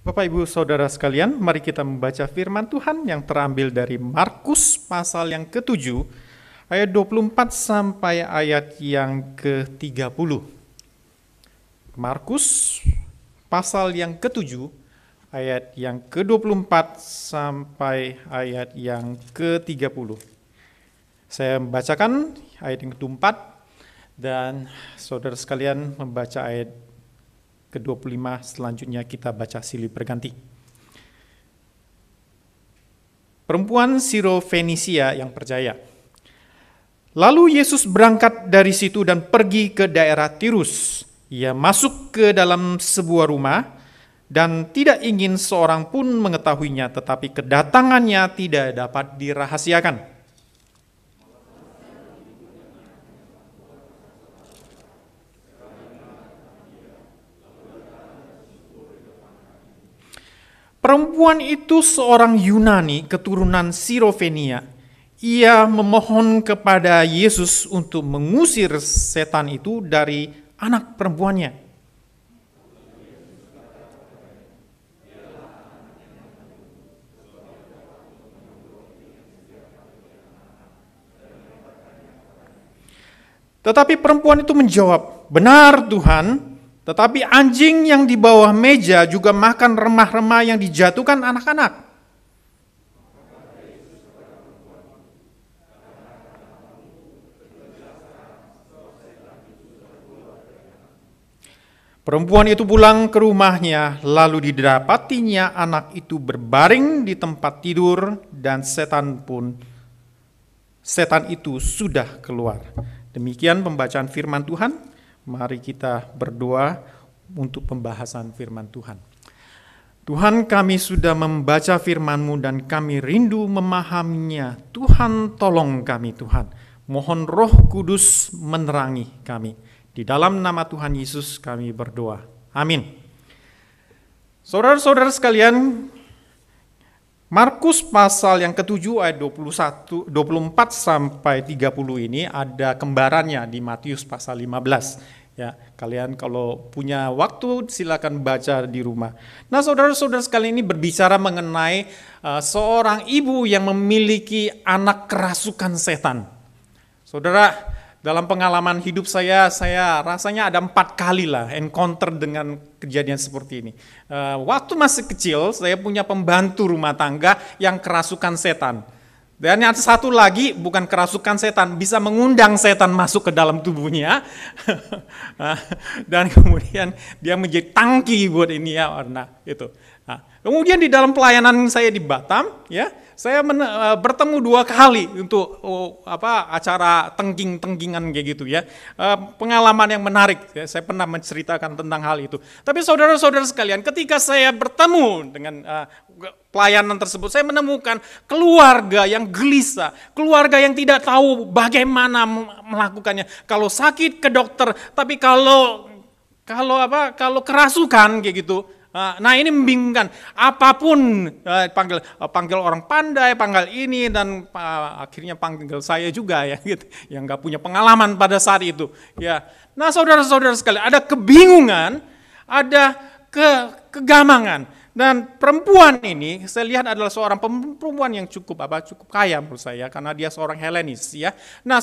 Bapak Ibu Saudara sekalian, mari kita membaca firman Tuhan yang terambil dari Markus pasal yang ke-7 ayat 24 sampai ayat yang ke-30. Markus pasal yang ke-7 ayat yang ke-24 sampai ayat yang ke-30. Saya membacakan ayat yang ke-24 dan saudara sekalian membaca ayat ke-25, selanjutnya kita baca silih berganti. Perempuan Sirofenisia yang percaya. Lalu Yesus berangkat dari situ dan pergi ke daerah Tirus. Ia masuk ke dalam sebuah rumah dan tidak ingin seorang pun mengetahuinya, tetapi kedatangannya tidak dapat dirahasiakan. Perempuan itu seorang Yunani keturunan Sirofenia. Ia memohon kepada Yesus untuk mengusir setan itu dari anak perempuannya. Tetapi perempuan itu menjawab, "Benar Tuhan, tetapi anjing yang di bawah meja juga makan remah-remah yang dijatuhkan anak-anak." Perempuan itu pulang ke rumahnya, lalu didapatinya anak itu berbaring di tempat tidur dan setan itu sudah keluar. Demikian pembacaan firman Tuhan. Mari kita berdoa untuk pembahasan firman Tuhan. Tuhan, kami sudah membaca firman-Mu dan kami rindu memahaminya. Tuhan, tolong kami Tuhan. Mohon Roh Kudus menerangi kami. Di dalam nama Tuhan Yesus kami berdoa. Amin. Saudara-saudara sekalian, Markus pasal yang ke-7 ayat 24 sampai 30 ini ada kembarannya di Matius pasal 15. Ya, kalian kalau punya waktu silakan baca di rumah. Nah, saudara-saudara sekalian, ini berbicara mengenai seorang ibu yang memiliki anak kerasukan setan. Saudara, dalam pengalaman hidup saya rasanya ada 4 kali lah encounter dengan kejadian seperti ini. Waktu masih kecil, saya punya pembantu rumah tangga yang kerasukan setan. Dan yang satu lagi bukan kerasukan setan, bisa mengundang setan masuk ke dalam tubuhnya. Dan kemudian dia menjadi tangki buat ini ya, nah itu. Nah, kemudian di dalam pelayanan saya di Batam, ya, saya bertemu 2 kali untuk acara tengking-tengkingan kayak gitu ya. Pengalaman yang menarik, ya, saya pernah menceritakan tentang hal itu. Tapi saudara-saudara sekalian, ketika saya bertemu dengan pelayanan tersebut, saya menemukan keluarga yang gelisah, keluarga yang tidak tahu bagaimana melakukannya. Kalau sakit ke dokter, tapi kalau kerasukan kayak gitu. Nah, ini membingungkan. Apapun panggil orang pandai, panggil ini, dan akhirnya panggil saya juga ya, gitu, yang nggak punya pengalaman pada saat itu. Ya, nah saudara-saudara sekalian, ada kebingungan, ada kegamangan. Dan perempuan ini saya lihat adalah seorang perempuan yang cukup kaya menurut saya, karena dia seorang Helenis ya. Nah,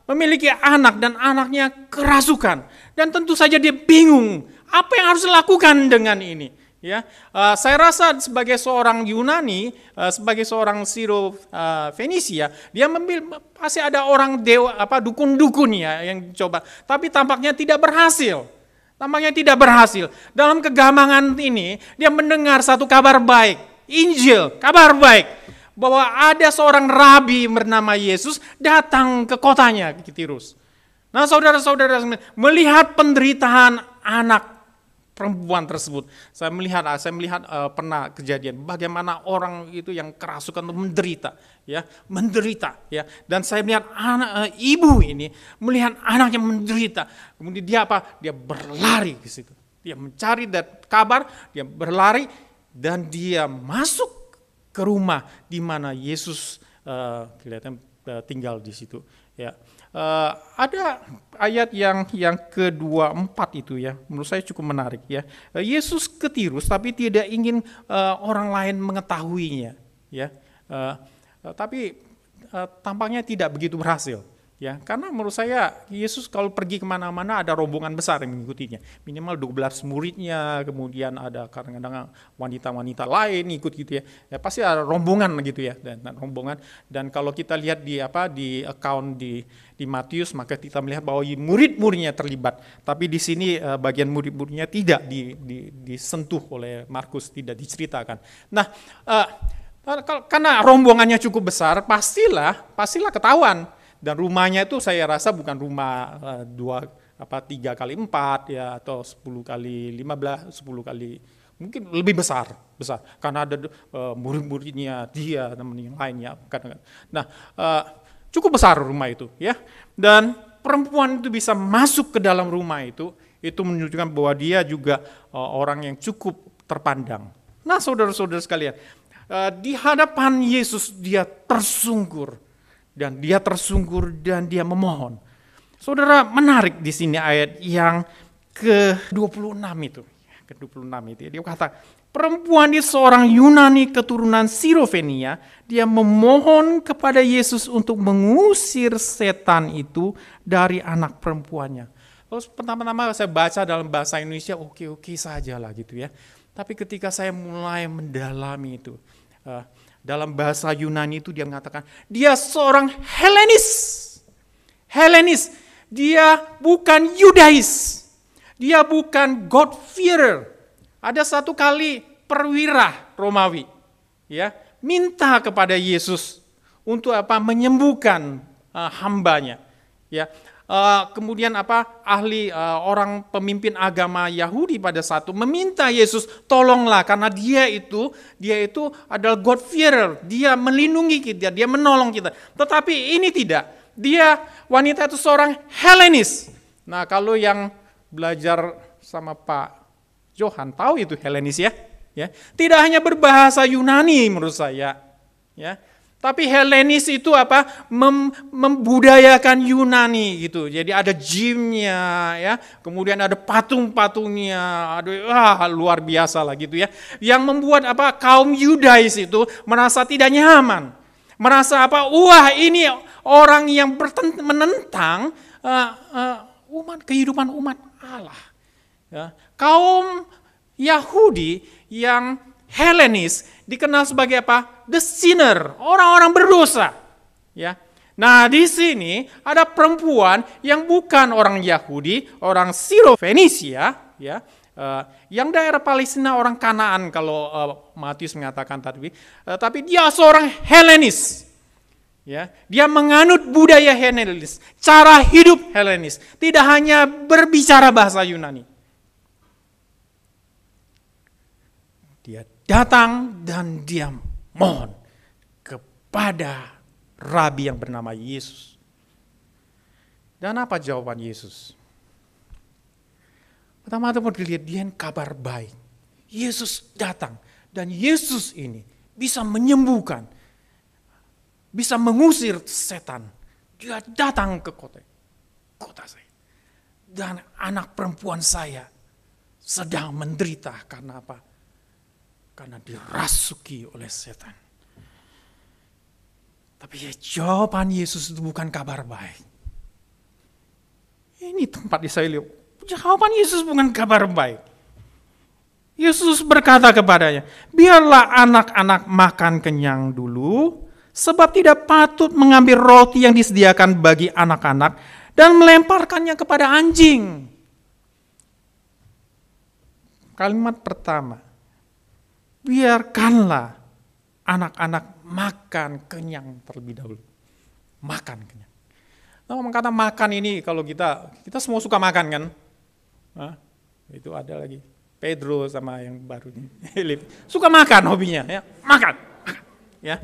memiliki anak dan anaknya kerasukan, dan tentu saja dia bingung apa yang harus dilakukan dengan ini. Ya, saya rasa sebagai seorang Yunani, sebagai seorang Sirofenisia, dia pasti ada orang dukun-dukun ya yang coba, tapi tampaknya tidak berhasil. Dalam kegamangan ini, dia mendengar satu kabar baik, Injil, kabar baik, bahwa ada seorang rabi bernama Yesus datang ke kotanya, ke Tirus. Nah, saudara-saudara, melihat penderitaan anak perempuan tersebut, saya melihat pernah kejadian bagaimana orang itu yang kerasukan menderita, ya, dan saya melihat ibu ini melihat anaknya menderita, kemudian dia berlari ke situ, dia mencari kabar, dia berlari dan dia masuk ke rumah di mana Yesus kelihatan tinggal di situ, ya. Ada ayat yang ke-24 itu ya, menurut saya cukup menarik ya. Yesus ke Tirus tapi tidak ingin orang lain mengetahuinya ya. Tapi tampaknya tidak begitu berhasil. Ya, karena menurut saya Yesus kalau pergi kemana-mana ada rombongan besar yang mengikutinya. Minimal 12 muridnya, kemudian ada kadang-kadang wanita-wanita lain ikut gitu ya. Ya pasti ada rombongan gitu ya, dan rombongan. Dan kalau kita lihat di account di Matius, maka kita melihat bahwa murid-muridnya terlibat. Tapi di sini bagian murid-muridnya tidak disentuh oleh Markus, tidak diceritakan. Nah, karena rombongannya cukup besar, pastilah ketahuan. Dan rumahnya itu saya rasa bukan rumah 3 kali 4 ya, atau 10 kali 15, 10 kali, mungkin lebih besar karena ada murid-muridnya dia dan yang lainnya. Nah, cukup besar rumah itu ya, dan perempuan itu bisa masuk ke dalam rumah itu menunjukkan bahwa dia juga orang yang cukup terpandang. Nah, saudara-saudara sekalian, di hadapan Yesus dia tersungkur. Dan dia tersungkur dan dia memohon. Saudara, menarik di sini ayat yang ke-26 itu. Dia kata, perempuan ini seorang Yunani keturunan Sirofenia, dia memohon kepada Yesus untuk mengusir setan itu dari anak perempuannya. Terus pertama-tama saya baca dalam bahasa Indonesia, oke saja lah gitu ya. Tapi ketika saya mulai mendalami itu, dalam bahasa Yunani itu dia mengatakan, dia seorang Helenis. Dia bukan Yudais. Dia bukan God-fearer. Ada satu kali perwira Romawi ya, minta kepada Yesus untuk menyembuhkan hambanya. Ya. Kemudian orang pemimpin agama Yahudi pada saat itu meminta Yesus, tolonglah, karena dia itu adalah God-fearer, dia melindungi kita, dia menolong kita. Tetapi ini tidak, wanita itu seorang Helenis. Nah, kalau yang belajar sama Pak Johan tahu itu Helenis ya. Tidak hanya berbahasa Yunani menurut saya, ya. Tapi Helenis itu membudayakan Yunani gitu. Jadi ada gymnya ya, kemudian ada patung-patungnya, luar biasa lah gitu ya. Yang membuat kaum Yudais itu merasa tidak nyaman, merasa ini orang yang menentang kehidupan umat Allah. Ya. Kaum Yahudi yang Helenis dikenal sebagai The sinner, orang-orang berdosa. Ya. Nah, di sini ada perempuan yang bukan orang Yahudi, orang Sirofenisia, ya, yang daerah Palestina, orang Kanaan kalau Matius mengatakan tadi, tapi dia seorang Helenis. Ya, dia menganut budaya Helenis, cara hidup Helenis, tidak hanya berbicara bahasa Yunani. Dia datang dan dia mohon kepada Rabi yang bernama Yesus. Dan apa jawaban Yesus? Pertama-tama dilihat dia kabar baik. Yesus datang dan Yesus ini bisa menyembuhkan, bisa mengusir setan. Dia datang ke kota saya. Dan anak perempuan saya sedang menderita karena apa? Karena dirasuki oleh setan. Tapi jawaban Yesus itu bukan kabar baik. Ini tempat di saya lihat. Jawaban Yesus bukan kabar baik. Yesus berkata kepadanya, biarlah anak-anak makan kenyang dulu, sebab tidak patut mengambil roti yang disediakan bagi anak-anak dan melemparkannya kepada anjing. Kalimat pertama, biarkanlah anak-anak makan kenyang terlebih dahulu. Makan kenyang. Nah, ngomong kata makan ini, kalau kita semua suka makan kan? Itu ada lagi Pedro sama yang baru ini, suka makan hobinya, ya makan. Ya.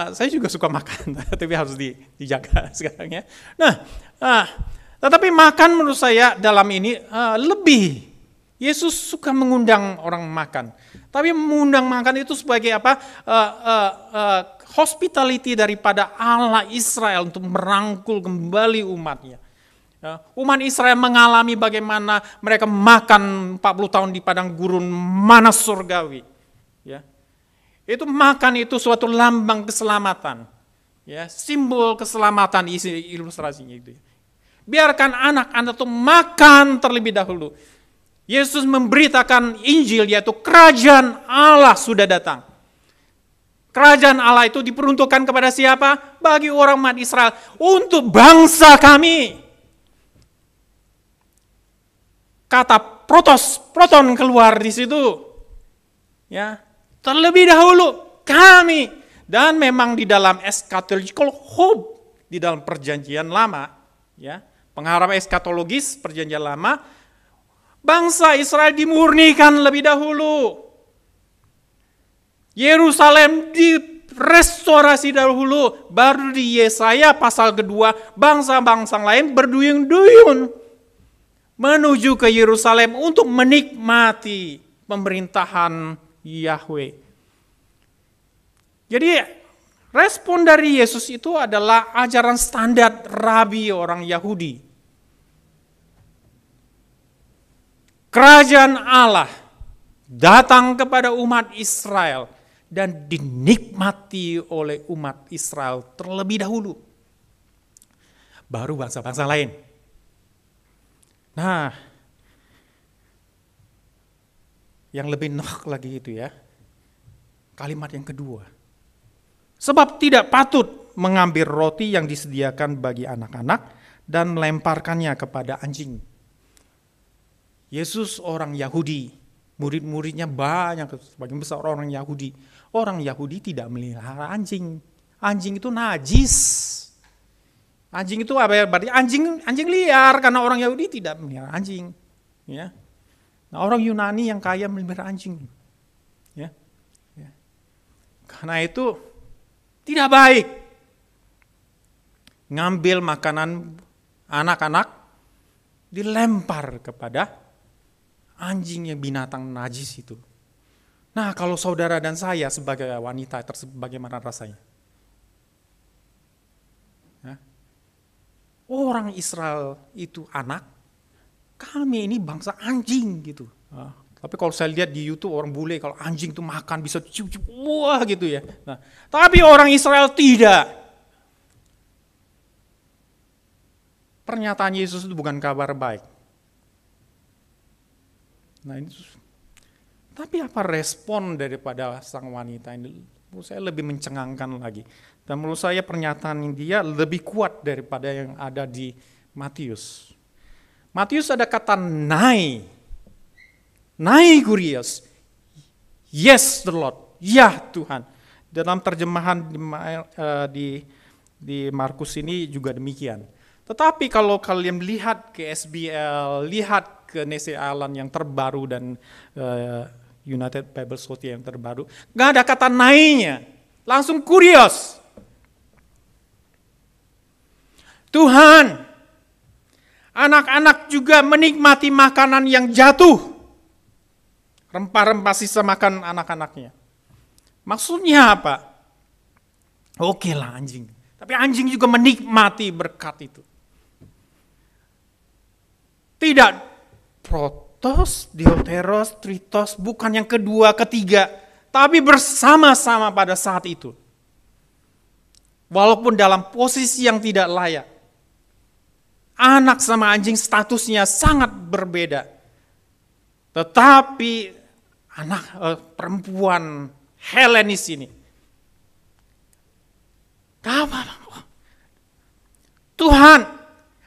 Saya juga suka makan, tapi harus dijaga sekarang ya. Nah, tetapi makan menurut saya dalam ini lebih Yesus suka mengundang orang makan. Tapi mengundang makan itu sebagai apa? Hospitality daripada Allah Israel untuk merangkul kembali umatnya. Umat Israel mengalami bagaimana mereka makan 40 tahun di padang gurun mana surgawi. Ya. Itu makan itu suatu lambang keselamatan. Ya, simbol keselamatan ilustrasinya itu. Biarkan anak-anak itu makan terlebih dahulu. Yesus memberitakan Injil, yaitu kerajaan Allah sudah datang. Kerajaan Allah itu diperuntukkan kepada siapa? Bagi orang umat Israel, untuk bangsa kami. Kata proton keluar di situ. Ya, terlebih dahulu kami. Dan memang di dalam eschatological hope, di dalam perjanjian lama, ya, pengharapan eskatologis perjanjian lama, bangsa Israel dimurnikan lebih dahulu. Yerusalem direstorasi dahulu. Baru di Yesaya pasal kedua, bangsa-bangsa lain berduyun-duyun menuju ke Yerusalem untuk menikmati pemerintahan Yahweh. Jadi respon dari Yesus itu adalah ajaran standar rabi orang Yahudi. Kerajaan Allah datang kepada umat Israel dan dinikmati oleh umat Israel terlebih dahulu. Baru bangsa-bangsa lain. Nah, yang lebih nok lagi itu ya, kalimat yang kedua. Sebab tidak patut mengambil roti yang disediakan bagi anak-anak dan melemparkannya kepada anjing. Yesus orang Yahudi, murid-muridnya banyak, sebagian besar orang Yahudi. Orang Yahudi tidak melihara anjing. Anjing itu najis. Anjing itu apa ya? Berarti anjing liar, karena orang Yahudi tidak melihara anjing. Ya. Nah, orang Yunani yang kaya melihara anjing. Ya. Ya. Karena itu tidak baik ngambil makanan anak-anak dilempar kepada anjing yang binatang najis itu. Nah, kalau saudara dan saya sebagai wanita tersebut bagaimana rasanya? Ya. Orang Israel itu anak, kami ini bangsa anjing gitu. Nah, tapi kalau saya lihat di YouTube orang bule kalau anjing itu makan bisa cium-cium, wah gitu ya. Nah, tapi orang Israel tidak. Pernyataan Yesus itu bukan kabar baik. Nah, ini tapi apa respon daripada sang wanita ini? Menurut saya lebih mencengangkan lagi. Dan menurut saya pernyataan dia lebih kuat daripada yang ada di Matius. Matius ada kata nai. Nai Kurios, yes the Lord, ya Tuhan. Dalam terjemahan di Markus ini juga demikian. Tetapi kalau kalian lihat ke SBL, lihat ke Nese Island yang terbaru dan United Bible Society yang terbaru, nggak ada kata nainya, langsung Kurios. Tuhan, anak-anak juga menikmati makanan yang jatuh. Rempah-rempah sisa makan anak-anaknya. Maksudnya apa? Oke lah anjing. Tapi anjing juga menikmati berkat itu. Tidak protos, dioteros, tritos, bukan yang kedua, ketiga. Tapi bersama-sama pada saat itu. Walaupun dalam posisi yang tidak layak. Anak sama anjing statusnya sangat berbeda. Tetapi anak perempuan Helenis ini, Tuhan,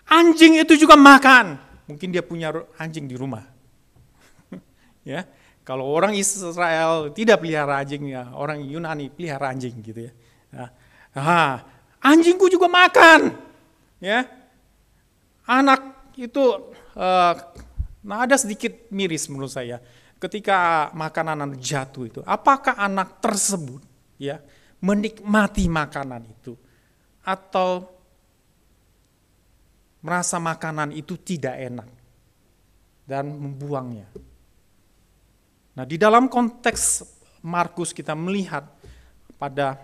anjing itu juga makan. Mungkin dia punya anjing di rumah. Ya, kalau orang Israel tidak pelihara anjing, ya orang Yunani pelihara anjing gitu ya. Anjingku juga makan. Ya, anak itu. Nah, ada sedikit miris menurut saya ketika makanan jatuh itu. Apakah anak tersebut ya menikmati makanan itu atau merasa makanan itu tidak enak dan membuangnya? Nah, di dalam konteks Markus kita melihat pada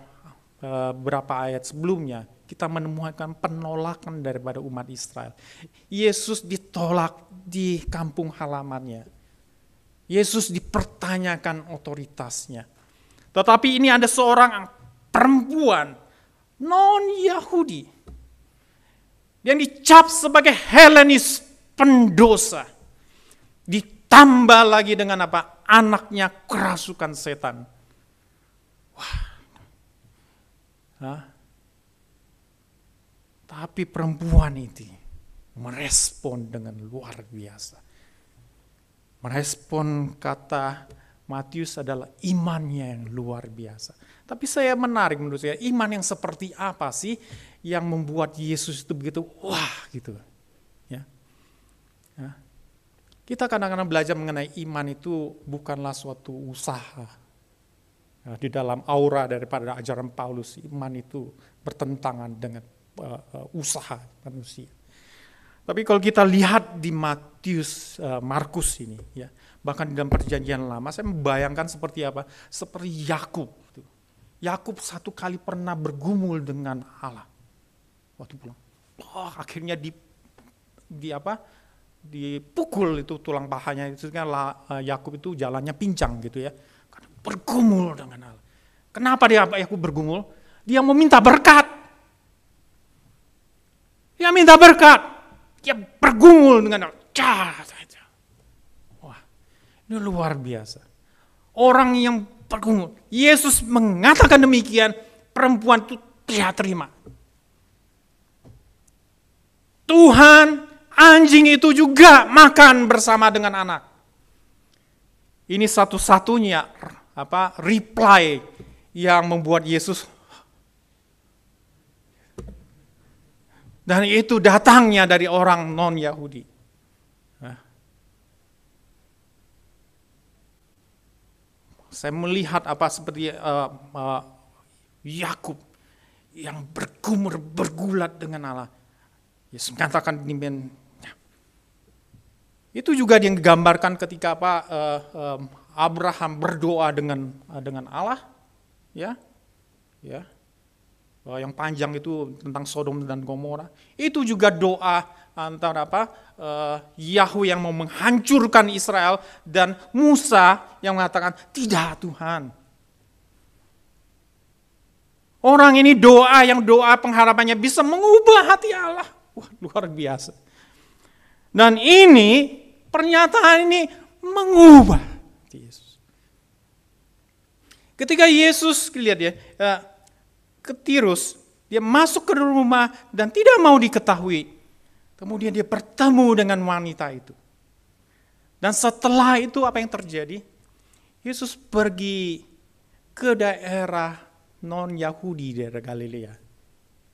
beberapa ayat sebelumnya, kita menemukan penolakan daripada umat Israel. Yesus ditolak di kampung halamannya. Yesus dipertanyakan otoritasnya. Tetapi ini ada seorang perempuan non-Yahudi yang dicap sebagai Helenis, pendosa. Ditambah lagi dengan apa? Anaknya kerasukan setan. Wah. Tapi perempuan itu merespon dengan luar biasa. Merespon kata Matius adalah imannya yang luar biasa. Tapi saya menarik menurut saya, iman yang seperti apa sih yang membuat Yesus itu begitu wah gitu. Ya. Ya. Kita kadang-kadang belajar mengenai iman itu bukanlah suatu usaha. Ya, di dalam aura daripada ajaran Paulus, iman itu bertentangan dengan usaha manusia. Tapi kalau kita lihat di Markus ini, ya, bahkan di dalam Perjanjian Lama, saya membayangkan seperti apa? Seperti Yakub. Yakub satu kali pernah bergumul dengan Allah waktu pulang. Akhirnya dipukul itu tulang pahanya. Itu kan Yakub itu jalannya pincang gitu ya. Karena bergumul dengan Allah. Kenapa Yakub bergumul? Dia meminta berkat. Dia minta berkat. Dia bergumul dengan Allah. Wah, ini luar biasa. Orang yang bergumul. Yesus mengatakan demikian, perempuan itu tidak terima. Tuhan, anjing itu juga makan bersama dengan anak. Ini satu-satunya reply yang membuat Yesus. Dan itu datangnya dari orang non-Yahudi. Saya melihat seperti Yakub yang bergulat dengan Allah. Yesus mengatakan demikian. Itu juga yang digambarkan ketika Abraham berdoa dengan Allah, ya. Yang panjang itu tentang Sodom dan Gomora. Itu juga doa antara Yahweh yang mau menghancurkan Israel dan Musa yang mengatakan tidak Tuhan. Orang ini doa pengharapannya bisa mengubah hati Allah. Wah, luar biasa. Dan ini pernyataan ini mengubah Yesus. Ketika Yesus lihat ya, ke Tirus, dia masuk ke rumah dan tidak mau diketahui. Kemudian dia bertemu dengan wanita itu. Dan setelah itu apa yang terjadi? Yesus pergi ke daerah non-Yahudi, daerah Galilea.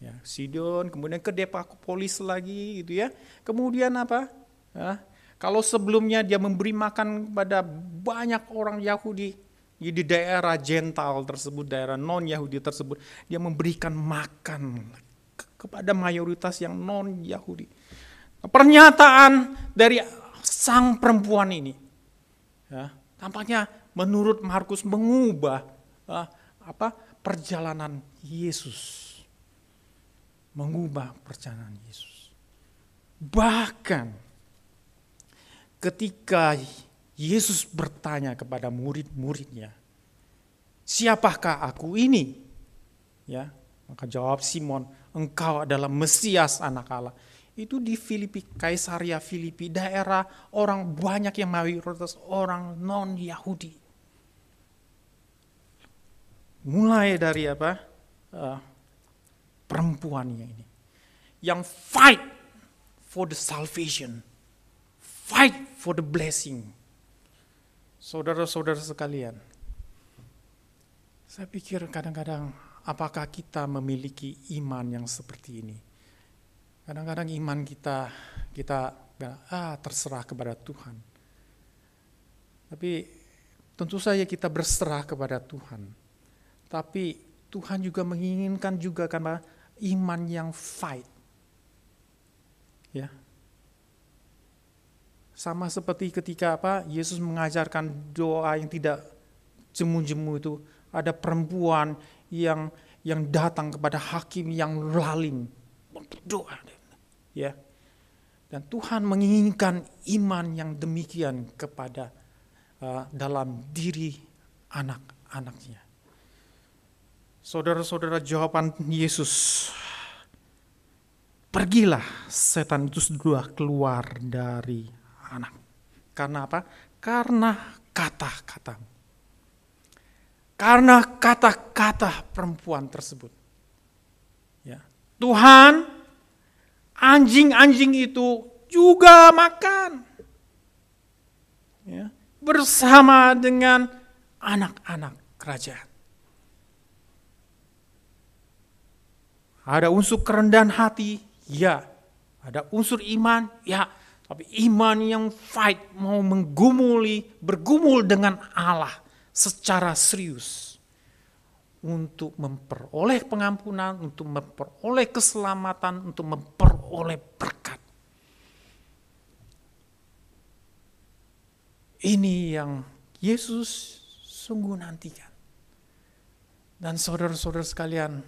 Ya, Sidon, kemudian ke Dekapolis lagi gitu ya. Kemudian apa? Ya, kalau sebelumnya dia memberi makan kepada banyak orang Yahudi, di daerah Gentile tersebut, daerah non-Yahudi tersebut, dia memberikan makan kepada mayoritas yang non-Yahudi. Pernyataan dari sang perempuan ini, ya, tampaknya menurut Markus mengubah perjalanan Yesus, mengubah perjalanan Yesus. Bahkan ketika Yesus bertanya kepada murid-muridnya, siapakah aku ini? Ya, maka jawab Simon, engkau adalah Mesias anak Allah. Itu di Filipi, Kaisaria Filipi, daerah orang banyak yang mayoritas orang non-Yahudi. Mulai dari perempuannya ini, yang fight for the salvation, fight for the blessing. Saudara-saudara sekalian, saya pikir kadang-kadang apakah kita memiliki iman yang seperti ini? Kadang-kadang iman kita terserah kepada Tuhan. Tapi tentu saja kita berserah kepada Tuhan. Tapi Tuhan juga menginginkan juga kan iman yang fight. Ya. Sama seperti ketika Yesus mengajarkan doa yang tidak jemu-jemu itu, ada perempuan yang datang kepada hakim yang lalim berdoa, ya. Dan Tuhan menginginkan iman yang demikian kepada dalam diri anak-anaknya. Saudara-saudara, jawaban Yesus, pergilah setan itu sudah keluar dari anak. Karena apa? Karena kata-katamu. Karena kata-kata perempuan tersebut. Ya. Tuhan, anjing-anjing itu juga makan. Ya. Bersama dengan anak-anak kerajaan. Ada unsur kerendahan hati, ya. Ada unsur iman, ya. Tapi iman yang fight, mau bergumul dengan Allah secara serius. Untuk memperoleh pengampunan, untuk memperoleh keselamatan, untuk memperoleh berkat. Ini yang Yesus sungguh nantikan. Dan saudara-saudara sekalian,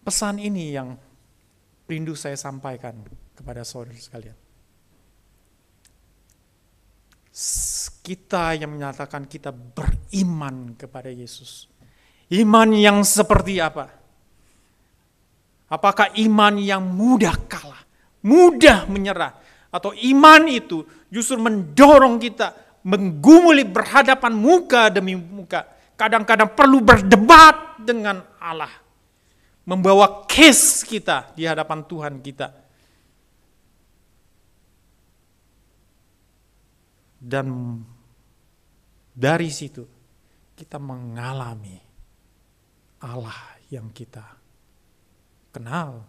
pesan ini yang rindu saya sampaikan kepada saudara sekalian. Kita yang menyatakan kita beriman kepada Yesus. Iman yang seperti apa? Apakah iman yang mudah kalah, mudah menyerah, atau iman itu justru mendorong kita menggumuli berhadapan muka demi muka, kadang-kadang perlu berdebat dengan Allah, membawa case kita di hadapan Tuhan kita, dan dari situ kita mengalami Allah yang kita kenal.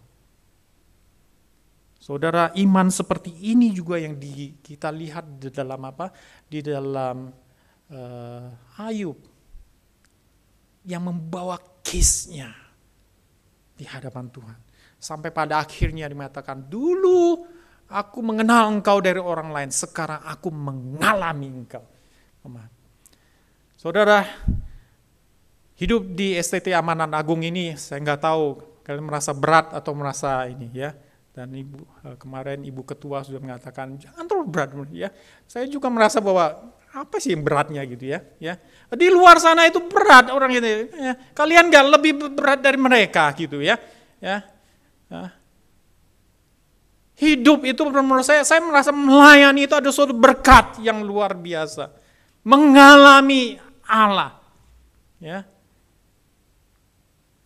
Saudara, iman seperti ini juga yang kita lihat di dalam Di dalam Ayub, yang membawa case-nya di hadapan Tuhan. Sampai pada akhirnya dimatakan, dulu aku mengenal engkau dari orang lain, sekarang aku mengalami engkau. Saudara, hidup di STT Amanat Agung ini, saya nggak tahu kalian merasa berat atau merasa ini ya. Dan kemarin Ibu Ketua sudah mengatakan jangan terlalu berat ya. Saya juga merasa bahwa apa sih yang beratnya gitu ya. Di luar sana itu berat orang itu. Ya. Kalian nggak lebih berat dari mereka gitu ya. Hidup itu menurut saya merasa melayani itu ada suatu berkat yang luar biasa. Mengalami Allah. Ya.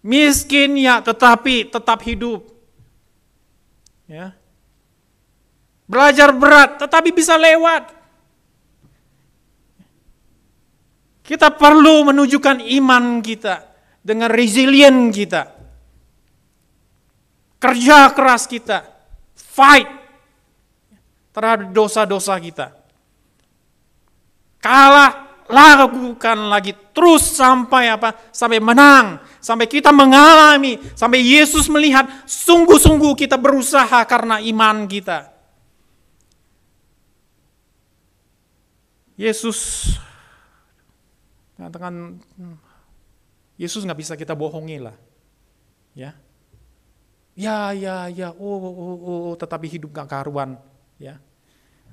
Miskin ya, tetapi tetap hidup. Ya. Belajar berat, tetapi bisa lewat. Kita perlu menunjukkan iman kita dengan resilient kita. Kerja keras kita. Fight terhadap dosa-dosa kita. Lakukan lagi terus sampai sampai menang, sampai kita mengalami, sampai Yesus melihat sungguh-sungguh kita berusaha karena iman kita. Yesus mengatakan, Yesus nggak bisa kita bohongi lah, ya, tetapi hidup gak karuan, ya.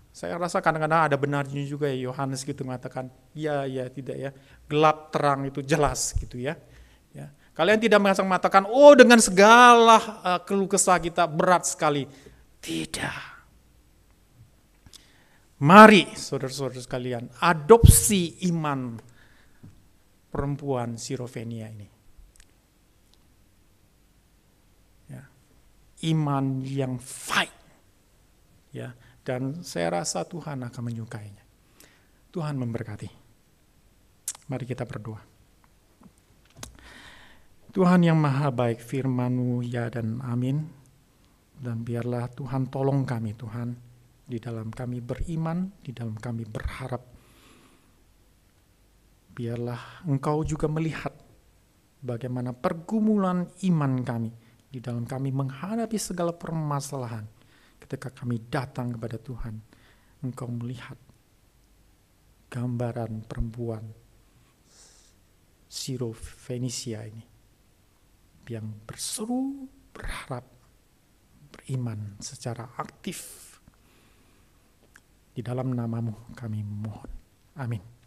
Saya rasa kadang-kadang ada benarnya juga ya, Yohanes gitu mengatakan, tidak ya, gelap terang itu jelas gitu ya. Kalian tidak mengatakan, dengan segala keluh kesah kita berat sekali. Tidak. Mari saudara-saudara sekalian, adopsi iman perempuan Sirofenia ini. Ya. Iman yang fight. Ya. Dan saya rasa Tuhan akan menyukainya. Tuhan memberkati. Mari kita berdoa. Tuhan yang maha baik, firman-Mu ya dan amin. Dan biarlah Tuhan tolong kami Tuhan, di dalam kami beriman, di dalam kami berharap. Biarlah Engkau juga melihat bagaimana pergumulan iman kami, di dalam kami menghadapi segala permasalahan. Ketika kami datang kepada Tuhan engkau melihat gambaran perempuan Sirofenisia ini yang berseru, berharap, beriman secara aktif. Di dalam namamu kami mohon. Amin.